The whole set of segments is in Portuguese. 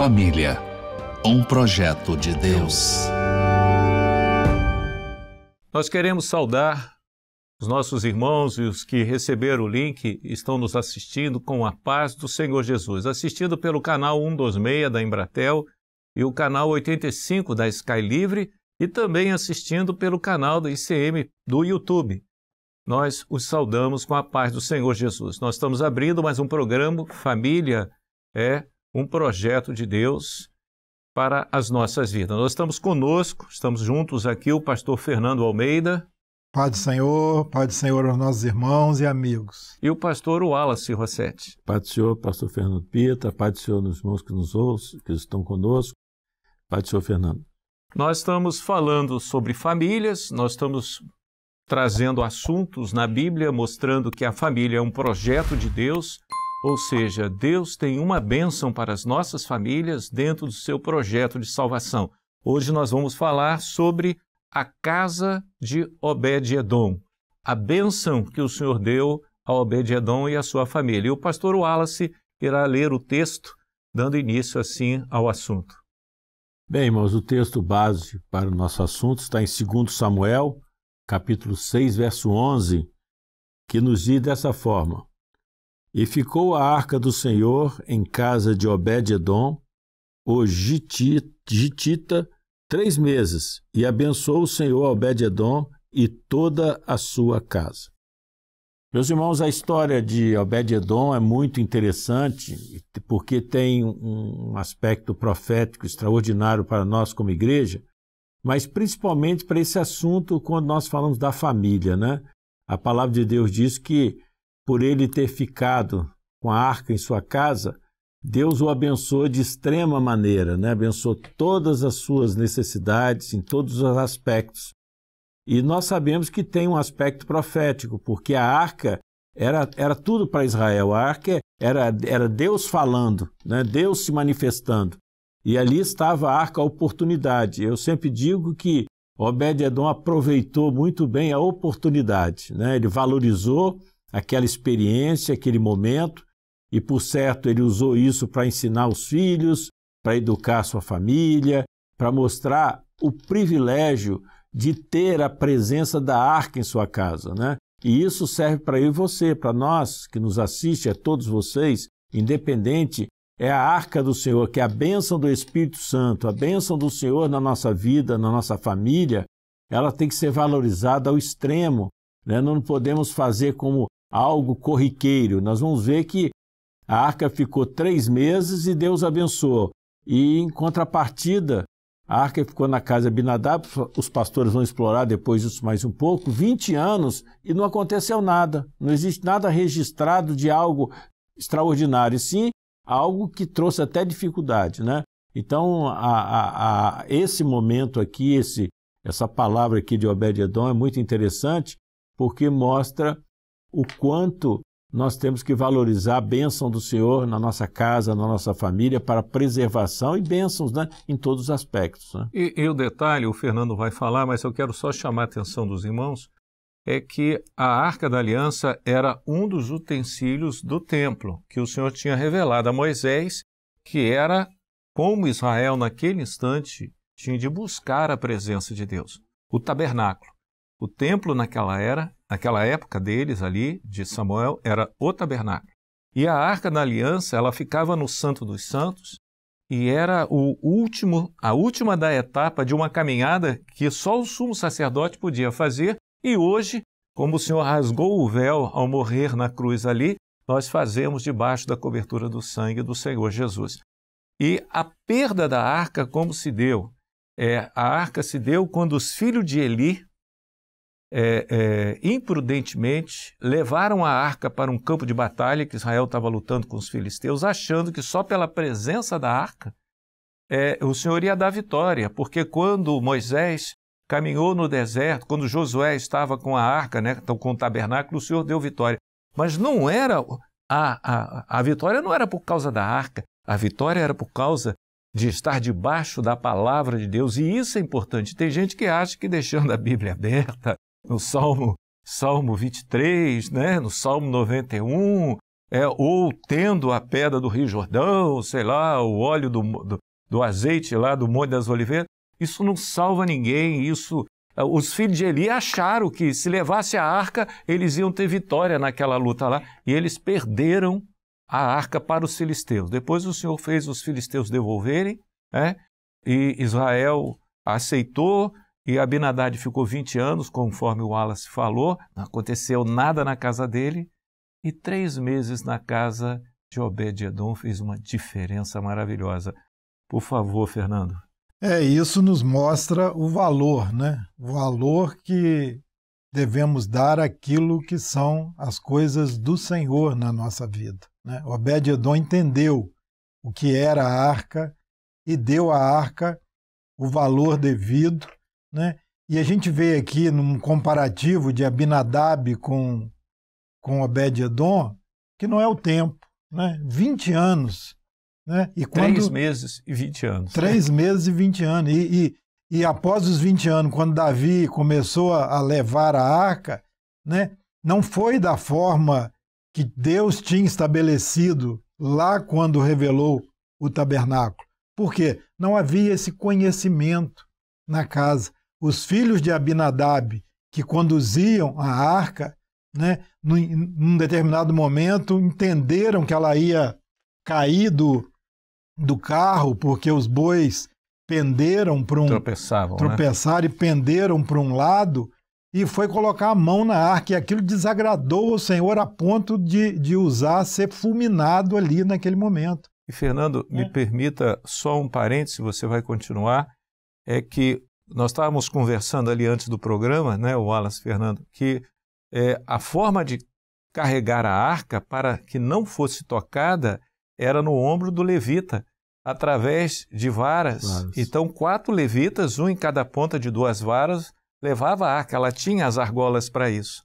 Família, um projeto de Deus. Nós queremos saudar os nossos irmãos e os que receberam o link estão nos assistindo com a paz do Senhor Jesus, assistindo pelo canal 126 da Embratel e o canal 85 da Sky Livre e também assistindo pelo canal da ICM do YouTube. Nós os saudamos com a paz do Senhor Jesus. Nós estamos abrindo mais um programa, Família é um projeto de Deus para as nossas vidas. Nós estamos conosco, estamos juntos aqui, o pastor Fernando Almeida. Paz do Senhor aos nossos irmãos e amigos. E o pastor Wallace Rossetti. Paz do Senhor, pastor Fernando Pita, paz do Senhor nos irmãos que nos ouvem, que estão conosco, paz do Senhor Fernando. Nós estamos falando sobre famílias, nós estamos trazendo assuntos na Bíblia, mostrando que a família é um projeto de Deus, ou seja, Deus tem uma bênção para as nossas famílias dentro do seu projeto de salvação. Hoje nós vamos falar sobre a casa de Obed-Edom, a bênção que o Senhor deu a Obed-Edom e a sua família. E o pastor Wallace irá ler o texto, dando início assim ao assunto. Bem, irmãos, o texto base para o nosso assunto está em 2 Samuel, capítulo 6, verso 11, que nos diz dessa forma: E ficou a arca do Senhor em casa de Obed-Edom, o Gitita, 3 meses, e abençoou o Senhor Obed-Edom e toda a sua casa. Meus irmãos, a história de Obed-Edom é muito interessante, porque tem um aspecto profético extraordinário para nós como igreja, mas principalmente para esse assunto quando nós falamos da família, né? A palavra de Deus diz que por ele ter ficado com a arca em sua casa, Deus o abençoou de extrema maneira, né? Abençoou todas as suas necessidades, em todos os aspectos. E nós sabemos que tem um aspecto profético, porque a arca era tudo para Israel. A arca era Deus falando, né? Deus se manifestando. E ali estava a arca, a oportunidade. Eu sempre digo que Obed-Edom aproveitou muito bem a oportunidade, né? Ele valorizou aquela experiência, aquele momento, e, por certo, ele usou isso para ensinar os filhos, para educar sua família, para mostrar o privilégio de ter a presença da arca em sua casa, né? E isso serve para eu e você, para nós que nos assiste, a todos vocês, independente, é a arca do Senhor, que é a bênção do Espírito Santo, a bênção do Senhor na nossa vida, na nossa família, ela tem que ser valorizada ao extremo, né? Não podemos fazer como algo corriqueiro. Nós vamos ver que a arca ficou 3 meses e Deus abençoou. E, em contrapartida, a arca ficou na casa de Abinadab, os pastores vão explorar depois isso mais um pouco, 20 anos e não aconteceu nada. Não existe nada registrado de algo extraordinário, sim algo que trouxe até dificuldade, né? Então, esse momento aqui, essa palavra aqui de Obed-Edom é muito interessante, porque mostra o quanto nós temos que valorizar a bênção do Senhor na nossa casa, na nossa família, para preservação e bênçãos, né, em todos os aspectos, né? E o detalhe, o Fernando vai falar, mas eu quero só chamar a atenção dos irmãos, é que a Arca da Aliança era um dos utensílios do templo que o Senhor tinha revelado a Moisés, que era como Israel naquele instante tinha de buscar a presença de Deus. O tabernáculo. O templo naquela época deles ali, de Samuel, era o tabernáculo. E a Arca da Aliança, ela ficava no Santo dos Santos e era a última da etapa de uma caminhada que só o sumo sacerdote podia fazer. E hoje, como o Senhor rasgou o véu ao morrer na cruz ali, nós fazemos debaixo da cobertura do sangue do Senhor Jesus. E a perda da arca, como se deu? A arca se deu quando os filhos de Eli, imprudentemente, levaram a arca para um campo de batalha que Israel estava lutando com os filisteus, achando que só pela presença da arca o Senhor ia dar vitória, porque quando Moisés caminhou no deserto, quando Josué estava com a arca, né, com o tabernáculo, o Senhor deu vitória. Mas não era a vitória não era por causa da arca, a vitória era por causa de estar debaixo da palavra de Deus, e isso é importante. Tem gente que acha que deixando a Bíblia aberta, no Salmo 23, né, no Salmo 91, ou tendo a pedra do Rio Jordão, sei lá, o óleo do azeite lá do Monte das Oliveiras, isso não salva ninguém. Os filhos de Eli acharam que se levasse a arca, eles iam ter vitória naquela luta lá, e eles perderam a arca para os filisteus. Depois o Senhor fez os filisteus devolverem, e Israel aceitou, e Abinadab ficou 20 anos, conforme o Wallace falou, não aconteceu nada na casa dele, e 3 meses na casa de Obed-Edom fez uma diferença maravilhosa. Por favor, Fernando. Isso nos mostra o valor, né? O valor que devemos dar àquilo que são as coisas do Senhor na nossa vida, né? Obed-Edom entendeu o que era a arca e deu à arca o valor devido, né? E a gente vê aqui num comparativo de Abinadab com Obed-Edom, que não é o tempo, né? 20 anos. Né? E 3 meses e 20 anos. 3 meses e 20 anos. E após os 20 anos, quando Davi começou a levar a arca, né? Não foi da forma que Deus tinha estabelecido lá quando revelou o tabernáculo. Por quê? Não havia esse conhecimento na casa. Os filhos de Abinadab, que conduziam a arca, né? Num determinado momento, entenderam que ela ia cair do carro, porque os bois penderam para tropeçaram, né? E penderam para um lado, e foi colocar a mão na arca, e aquilo desagradou ao Senhor a ponto de usar ser fulminado ali naquele momento. E Fernando, me permita só um parênteses, você vai continuar, é que nós estávamos conversando ali antes do programa, né, o Wallace, Fernando, que a forma de carregar a arca para que não fosse tocada era no ombro do levita, através de varas. Então, 4 levitas, um em cada ponta de 2 varas, levava a arca, ela tinha as argolas para isso.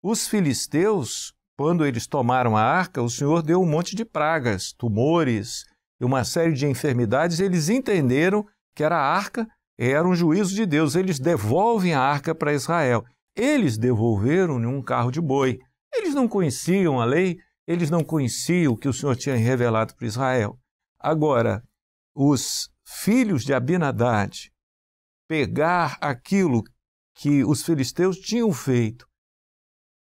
Os filisteus, quando eles tomaram a arca, o Senhor deu um monte de pragas, tumores e uma série de enfermidades. Eles entenderam que a arca era um juízo de Deus. Eles devolvem a arca para Israel. Eles devolveram em um carro de boi. Eles não conheciam a lei, eles não conheciam o que o Senhor tinha revelado para Israel. Agora, os filhos de Abinadab pegar aquilo que os filisteus tinham feito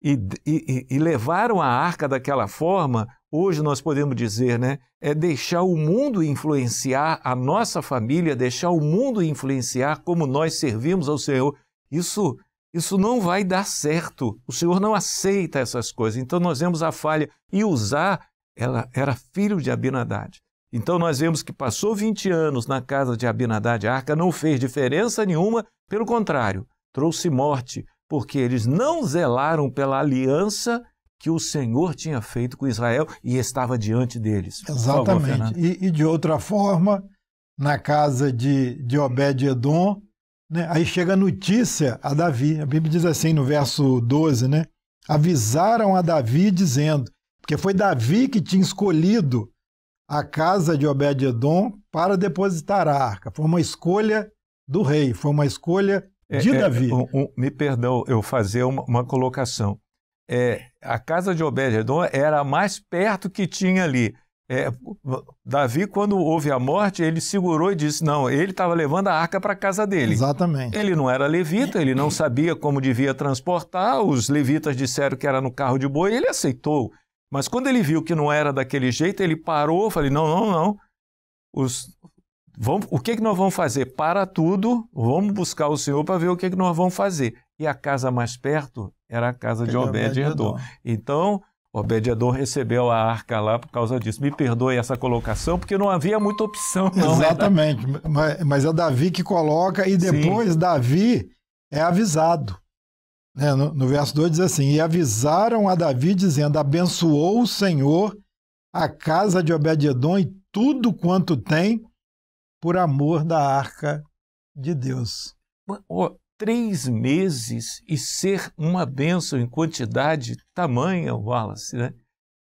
e levaram a arca daquela forma, hoje nós podemos dizer, né, é deixar o mundo influenciar a nossa família, deixar o mundo influenciar como nós servimos ao Senhor. Isso não vai dar certo. O Senhor não aceita essas coisas. Então nós vemos a falha. E Uzá, ela era filho de Abinadab. Então nós vemos que passou 20 anos na casa de Abinadab, a arca não fez diferença nenhuma, pelo contrário, trouxe morte, porque eles não zelaram pela aliança que o Senhor tinha feito com Israel e estava diante deles. Exatamente. Favor, e de outra forma, na casa de Obed-Edom, né, aí chega a notícia a Davi. A Bíblia diz assim no verso 12, né? Avisaram a Davi dizendo, porque foi Davi que tinha escolhido a casa de Obed-Edom para depositar a arca. Foi uma escolha do rei, foi uma escolha de Davi. Me perdão eu fazer uma colocação. A casa de Obed-Edom era a mais perto que tinha ali. Davi, quando houve a morte, ele segurou e disse, não, ele estava levando a arca para a casa dele. Exatamente. Ele não era levita, ele não sabia como devia transportar, os levitas disseram que era no carro de boi, ele aceitou. Mas quando ele viu que não era daquele jeito, ele parou, falei, não. O que nós vamos fazer? Para tudo, vamos buscar o Senhor para ver o que nós vamos fazer. E a casa mais perto era a casa de Obed-Edom. Então, Obed-Edom recebeu a arca lá por causa disso. Me perdoe essa colocação, porque não havia muita opção. Não, exatamente, mas é Davi que coloca e depois Sim. Davi é avisado. No verso 2 diz assim, e avisaram a Davi dizendo, abençoou o Senhor a casa de Obed-Edom e tudo quanto tem por amor da arca de Deus. 3 meses e ser uma bênção em quantidade tamanha, Wallace, né?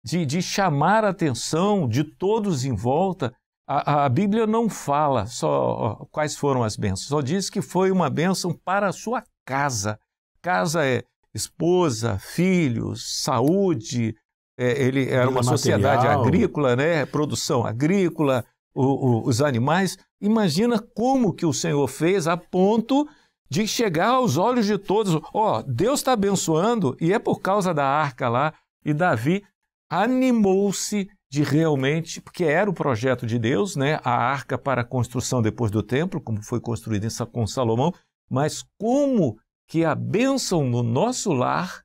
De chamar a atenção de todos em volta. A Bíblia não fala só quais foram as bênçãos, só diz que foi uma bênção para a sua casa. Casa é esposa, filhos, saúde, ele era uma sociedade agrícola, né? Produção agrícola, os animais. Imagina como que o Senhor fez a ponto de chegar aos olhos de todos. Deus está abençoando e é por causa da arca lá. E Davi animou-se de realmente, porque era o projeto de Deus, né? A arca para a construção depois do templo, como foi construída com Salomão, mas como que a bênção no nosso lar,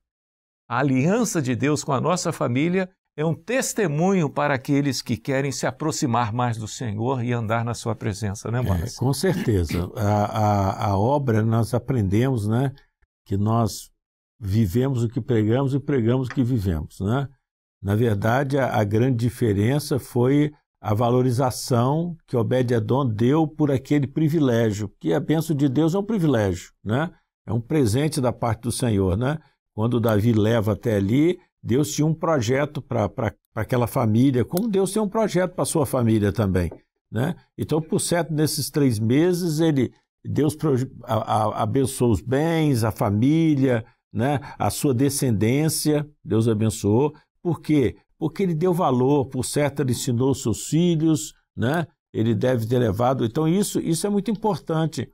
a aliança de Deus com a nossa família, é um testemunho para aqueles que querem se aproximar mais do Senhor e andar na sua presença, né, Márcio? Com certeza. A obra, nós aprendemos, né, que nós vivemos o que pregamos e pregamos o que vivemos, né? Na verdade, a grande diferença foi a valorização que Obed-Edom deu por aquele privilégio, que a bênção de Deus é um privilégio, né? É um presente da parte do Senhor, né? Quando Davi leva até ali, Deus tinha um projeto para aquela família, como Deus tem um projeto para a sua família também, né? Então, por certo, nesses 3 meses, Deus abençoou os bens, a família, né? A sua descendência, Deus abençoou. Por quê? Porque ele deu valor, por certo, ele ensinou os seus filhos, né? Ele deve ter levado. Então, isso é muito importante.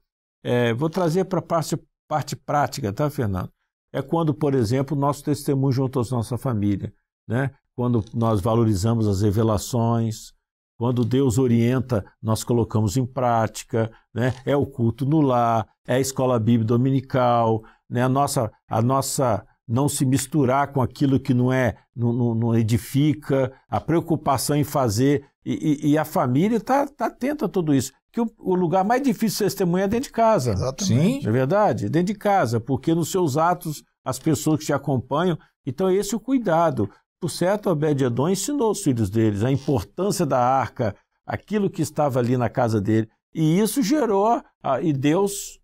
Vou trazer para a parte prática, tá, Fernando? É quando, por exemplo, nosso testemunho junto à nossa família, né? Quando nós valorizamos as revelações, quando Deus orienta, nós colocamos em prática, né? É o culto no lar, é a escola bíblica dominical, né? A nossa não se misturar com aquilo que não edifica, a preocupação em fazer, e a família está atenta a tudo isso. Que o lugar mais difícil de testemunhar é dentro de casa. Exatamente. Sim. É verdade? Dentro de casa, porque nos seus atos, as pessoas que te acompanham, então esse é o cuidado. Por certo, Obed-Edom ensinou os filhos deles a importância da arca, aquilo que estava ali na casa dele, e isso gerou, e Deus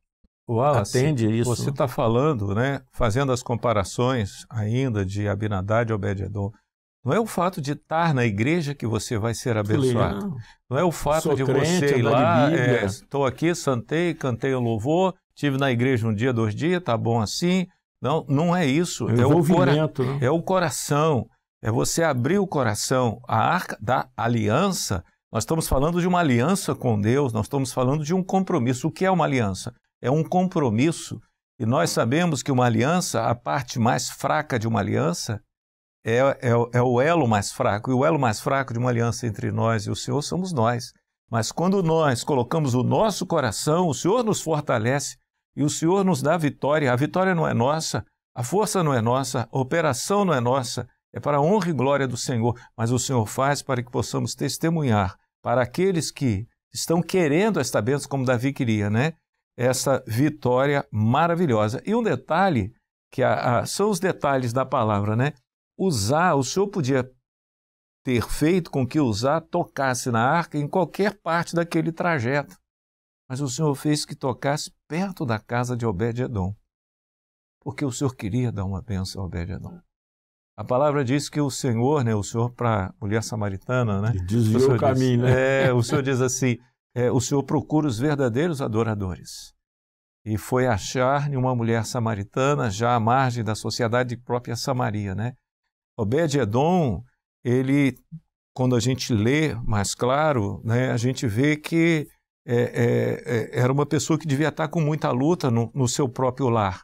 Wallace, atende isso. Você está falando, né, fazendo as comparações ainda de Abinadab e Obed-Edom. Não é o fato de estar na igreja que você vai ser abençoado. Não é o fato de você ir lá, estou aqui, santei, cantei o louvor, estive na igreja 1 dia, 2 dias, tá bom assim. Não é isso. É o coração. É você abrir o coração. A arca da aliança, nós estamos falando de uma aliança com Deus, nós estamos falando de um compromisso. O que é uma aliança? É um compromisso. E nós sabemos que uma aliança, a parte mais fraca de uma aliança, é o elo mais fraco. E o elo mais fraco de uma aliança entre nós e o Senhor somos nós. Mas quando nós colocamos o nosso coração, o Senhor nos fortalece e o Senhor nos dá vitória. A vitória não é nossa, a força não é nossa, a operação não é nossa. É para a honra e glória do Senhor. Mas o Senhor faz para que possamos testemunhar para aqueles que estão querendo esta bênção, como Davi queria, né? Essa vitória maravilhosa. E um detalhe, que são os detalhes da palavra, né? O Senhor podia ter feito com que Uzá tocasse na arca em qualquer parte daquele trajeto. Mas o Senhor fez que tocasse perto da casa de Obed-Edom. Porque o Senhor queria dar uma bênção a Obed-Edom. A palavra diz que o Senhor, né? O Senhor para a mulher samaritana, né? Desviou o caminho, né? O Senhor diz assim, o Senhor procura os verdadeiros adoradores. E foi achar em uma mulher samaritana, já à margem da sociedade própria Samaria, né? Obed-Edom, ele, quando a gente lê mais claro, né, a gente vê que era uma pessoa que devia estar com muita luta no seu próprio lar.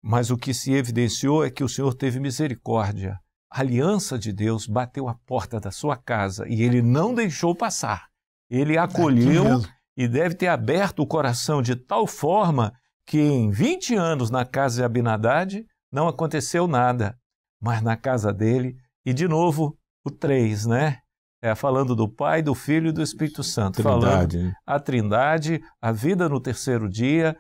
Mas o que se evidenciou é que o Senhor teve misericórdia. A aliança de Deus bateu a porta da sua casa e ele não deixou passar. Ele acolheu e deve ter aberto o coração de tal forma que em 20 anos na casa de Abinadab não aconteceu nada. Mas na casa dele, e de novo o 3, né? Falando do Pai, do Filho e do Espírito Santo. Trindade, falando a Trindade, a vida no terceiro dia,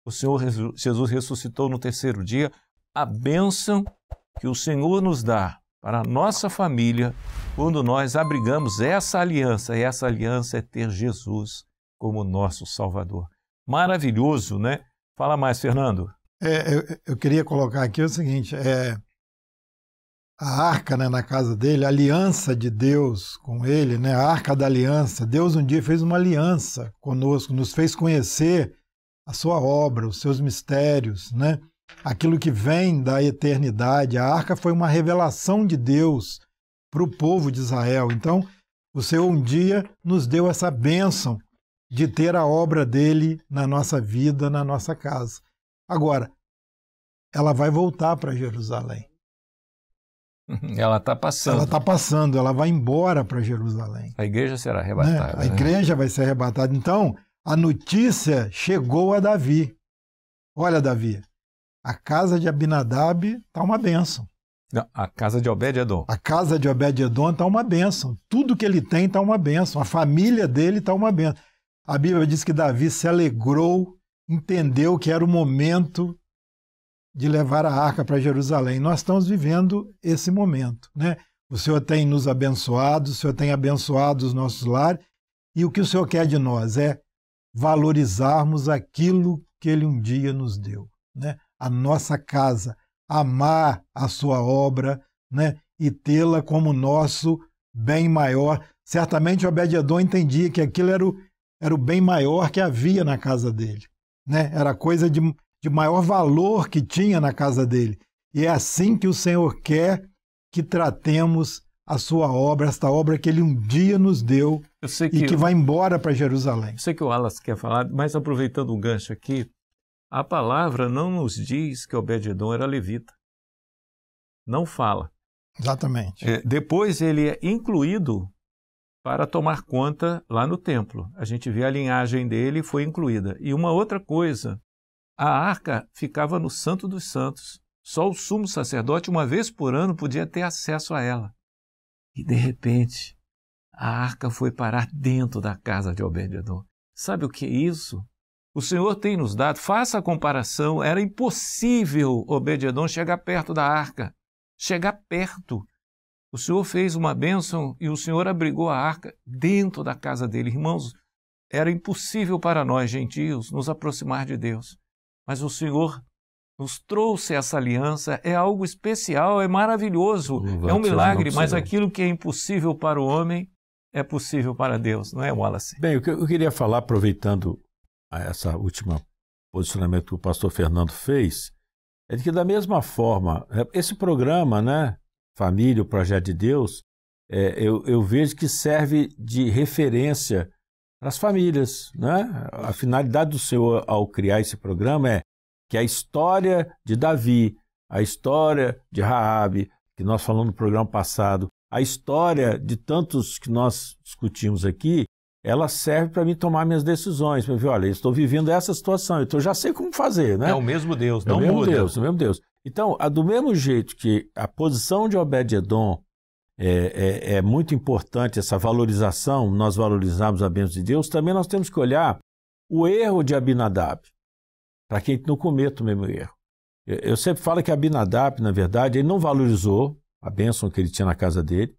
o Senhor Jesus ressuscitou no terceiro dia, a bênção que o Senhor nos dá para a nossa família quando nós abrigamos essa aliança, e essa aliança é ter Jesus como nosso Salvador. Maravilhoso, né? Fala mais, Fernando. Eu queria colocar aqui o seguinte, a arca, né, na casa dele, a aliança de Deus com ele, né, a arca da aliança. Deus um dia fez uma aliança conosco, nos fez conhecer a sua obra, os seus mistérios, né? aquilo que vem da eternidade. A arca foi uma revelação de Deus para o povo de Israel. Então, o Senhor um dia nos deu essa bênção de ter a obra dele na nossa vida, na nossa casa. Agora, ela vai voltar para Jerusalém. Ela está passando. Ela está passando, ela vai embora para Jerusalém. A igreja será arrebatada. A igreja vai ser arrebatada. Então, a notícia chegou a Davi. Olha, Davi, a casa de Abinadab está uma bênção. Não, a casa de Obed-edom. A casa de Obed-edom está uma bênção. Tudo que ele tem está uma bênção. A família dele está uma bênção. A Bíblia diz que Davi se alegrou, entendeu que era o momento de levar a arca para Jerusalém. Nós estamos vivendo esse momento, né? O Senhor tem nos abençoado, o Senhor tem abençoado os nossos lares, e o que o Senhor quer de nós é valorizarmos aquilo que Ele um dia nos deu, né? A nossa casa, amar a sua obra, né? E tê-la como nosso bem maior. Certamente Obed-edom entendia que aquilo era o bem maior que havia na casa dele, né? Era coisa de maior valor que tinha na casa dele. E é assim que o Senhor quer que tratemos a sua obra, esta obra que ele um dia nos deu e que vai embora para Jerusalém. Eu sei que o Wallace quer falar, mas aproveitando o gancho aqui, a palavra não nos diz que Obed-edom era levita. Não fala. Exatamente. Depois ele é incluído para tomar conta lá no templo. A gente vê a linhagem dele foi incluída. E uma outra coisa, a arca ficava no Santo dos Santos. Só o sumo sacerdote, uma vez por ano, podia ter acesso a ela. E, de repente, a arca foi parar dentro da casa de Obed-edom. Sabe o que é isso? O Senhor tem nos dado, faça a comparação, era impossível Obed-edom chegar perto da arca. Chegar perto. O Senhor fez uma bênção e o Senhor abrigou a arca dentro da casa dele. Irmãos, era impossível para nós, gentios, nos aproximar de Deus. Mas o Senhor nos trouxe essa aliança, é algo especial, é maravilhoso, é um milagre, mas aquilo que é impossível para o homem é possível para Deus, não é, Wallace? Bem, o que eu queria falar, aproveitando essa última posicionamento que o pastor Fernando fez, é de que da mesma forma, esse programa, né, Família, o Projeto de Deus, eu vejo que serve de referência para as famílias, né? A finalidade do Senhor ao criar esse programa é que a história de Davi, a história de Raabe, que nós falamos no programa passado, a história de tantos que nós discutimos aqui, ela serve para mim tomar minhas decisões, para ver, olha, eu estou vivendo essa situação, então eu já sei como fazer, né? É o mesmo Deus, não muda. muda. É o mesmo Deus. Então, do mesmo jeito que a posição de Obed-edom é muito importante, essa valorização, nós valorizamos a bênção de Deus, também nós temos que olhar o erro de Abinadab, para que a gente não cometa o mesmo erro. Eu sempre falo que Abinadab, na verdade, ele não valorizou a bênção que ele tinha na casa dele,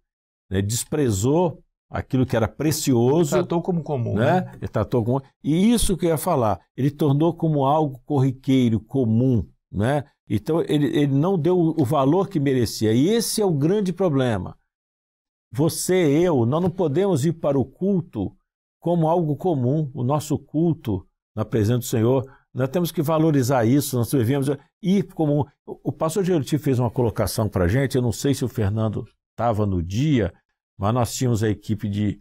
né? Desprezou aquilo que era precioso. Ele tratou como comum. Né? Ele tratou como... E isso que eu ia falar, ele tornou como algo corriqueiro, comum, né? Então, ele não deu o valor que merecia. E esse é o grande problema. Você, eu, nós não podemos ir para o culto como algo comum. O nosso culto na presença do Senhor, nós temos que valorizar isso, nós devemos ir como... O pastor Geriti fez uma colocação para a gente, eu não sei se o Fernando estava no dia, mas nós tínhamos a equipe de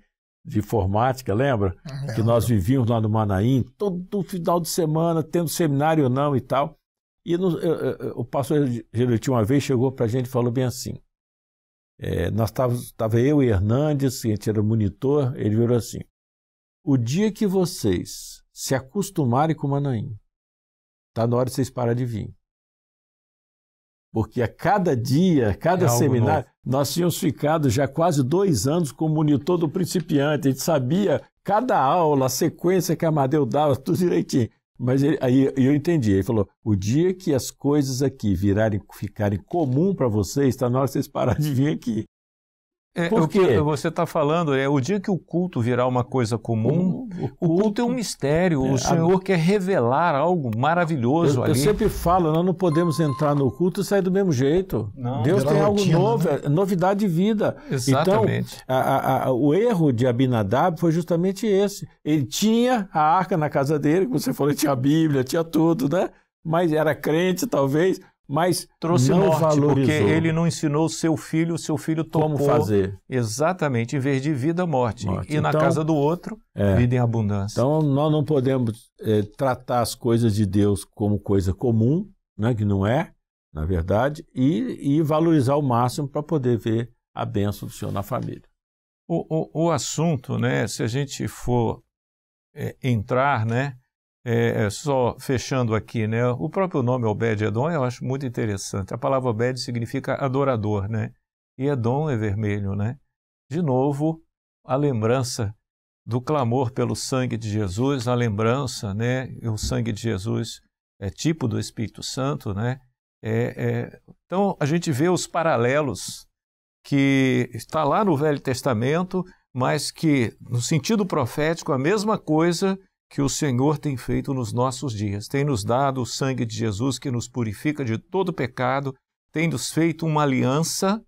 informática, lembra? Que nós vivíamos lá no Manaim, todo final de semana, tendo seminário ou não e tal. E o pastor Geriti uma vez chegou para a gente e falou bem assim, nós estava eu e Hernandes, a gente era monitor, ele virou assim, o dia que vocês se acostumarem com o Manaim, está na hora de vocês pararem de vir. Porque a cada dia, cada seminário, nós tínhamos ficado já quase 2 anos como monitor do principiante, a gente sabia cada aula, a sequência que a Amadeu dava, tudo direitinho. Mas aí eu entendi, ele falou, o dia que as coisas aqui ficarem comum para vocês, está na hora de vocês pararem de vir aqui. O que você está falando é o dia que o culto virar uma coisa comum, o culto é um mistério, o Senhor quer revelar algo maravilhoso ali. Eu sempre falo, nós não podemos entrar no culto e sair do mesmo jeito. Não, Deus tem algo novo, novidade de vida. Exatamente. Então, o erro de Abinadab foi justamente esse. Ele tinha a arca na casa dele, como você falou, tinha a Bíblia, tinha tudo, né? mas era crente talvez, mas trouxe não morte, valorizou. porque ele não ensinou o seu filho topou como fazer. Exatamente, em vez de vida, morte. E na Então, casa do outro, vida em abundância. Então nós não podemos tratar as coisas de Deus como coisa comum, né, que não é, na verdade, e valorizar ao máximo para poder ver a bênção do Senhor na família. O assunto, né, se a gente for entrar, né, só fechando aqui, né, o próprio nome Obed-Edom eu acho muito interessante. A palavra Obed significa adorador, né, e Edom é vermelho, né. De novo, a lembrança do clamor pelo sangue de Jesus, a lembrança, né, o sangue de Jesus é tipo do Espírito Santo, né. Então a gente vê os paralelos que está lá no Velho Testamento, mas que, no sentido profético, a mesma coisa que o Senhor tem feito nos nossos dias. Tem nos dado o sangue de Jesus que nos purifica de todo pecado, tem nos feito uma aliança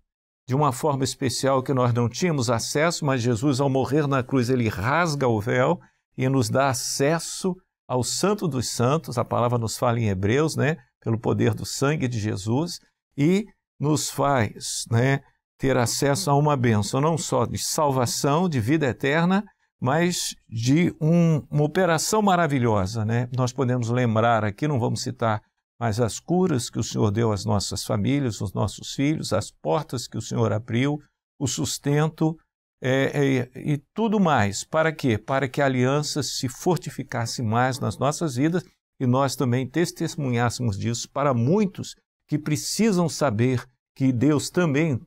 de uma forma especial que nós não tínhamos acesso, mas Jesus, ao morrer na cruz, ele rasga o véu e nos dá acesso ao Santo dos Santos, a palavra nos fala em Hebreus, né, pelo poder do sangue de Jesus, e nos faz, né, ter acesso a uma bênção, não só de salvação, de vida eterna, mas de uma operação maravilhosa, né? Nós podemos lembrar aqui, não vamos citar, mas as curas que o Senhor deu às nossas famílias, aos nossos filhos, as portas que o Senhor abriu, o sustento e tudo mais. Para quê? Para que a aliança se fortificasse mais nas nossas vidas e nós também testemunhássemos disso para muitos que precisam saber que Deus também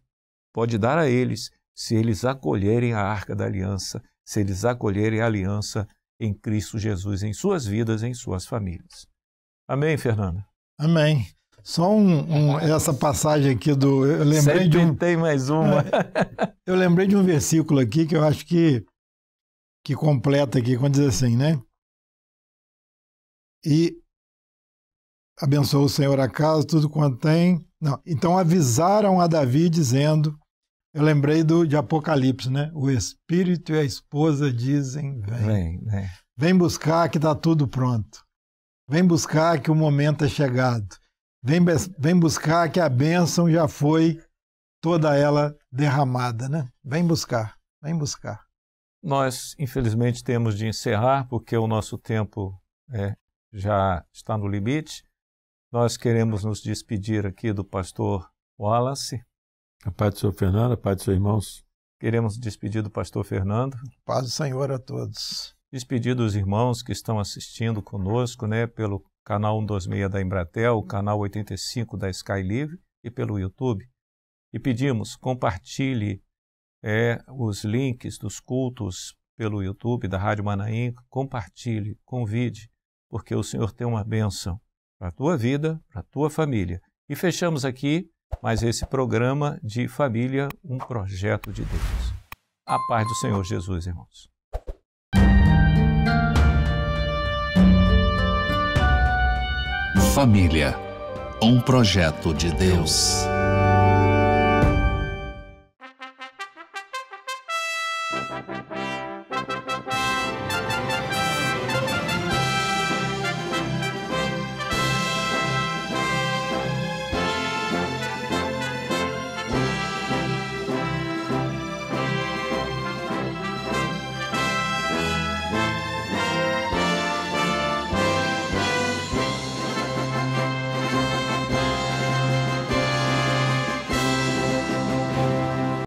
pode dar a eles, se eles acolherem a Arca da Aliança, se eles acolherem a aliança em Cristo Jesus, em suas vidas, em suas famílias. Amém, Fernanda? Amém. Só essa passagem aqui eu lembrei Sempre tem mais uma. Eu lembrei de um versículo aqui que eu acho que completa aqui, quando diz assim, né? E abençoou o Senhor a casa, tudo quanto tem. Não. Então avisaram a Davi dizendo, eu lembrei de Apocalipse, né? O Espírito e a esposa dizem, vem. Vem buscar que está tudo pronto. Vem buscar que o momento é chegado. Vem buscar que a bênção já foi toda ela derramada, né? Vem buscar, vem buscar. Nós, infelizmente, temos de encerrar, porque o nosso tempo já está no limite. Nós queremos nos despedir aqui do pastor Wallace. A paz do Senhor Fernando, a paz dos seus irmãos. Queremos despedir do pastor Fernando. Paz do Senhor a todos. Despedir dos irmãos que estão assistindo conosco, né, pelo canal 126 da Embratel, o canal 85 da Sky Livre e pelo YouTube. E pedimos, compartilhe os links dos cultos pelo YouTube da Rádio Manaim, compartilhe, convide, porque o Senhor tem uma bênção para a tua vida, para a tua família. E fechamos aqui mais esse programa de família, um projeto de Deus. A paz do Senhor Jesus, irmãos. Família, um projeto de Deus.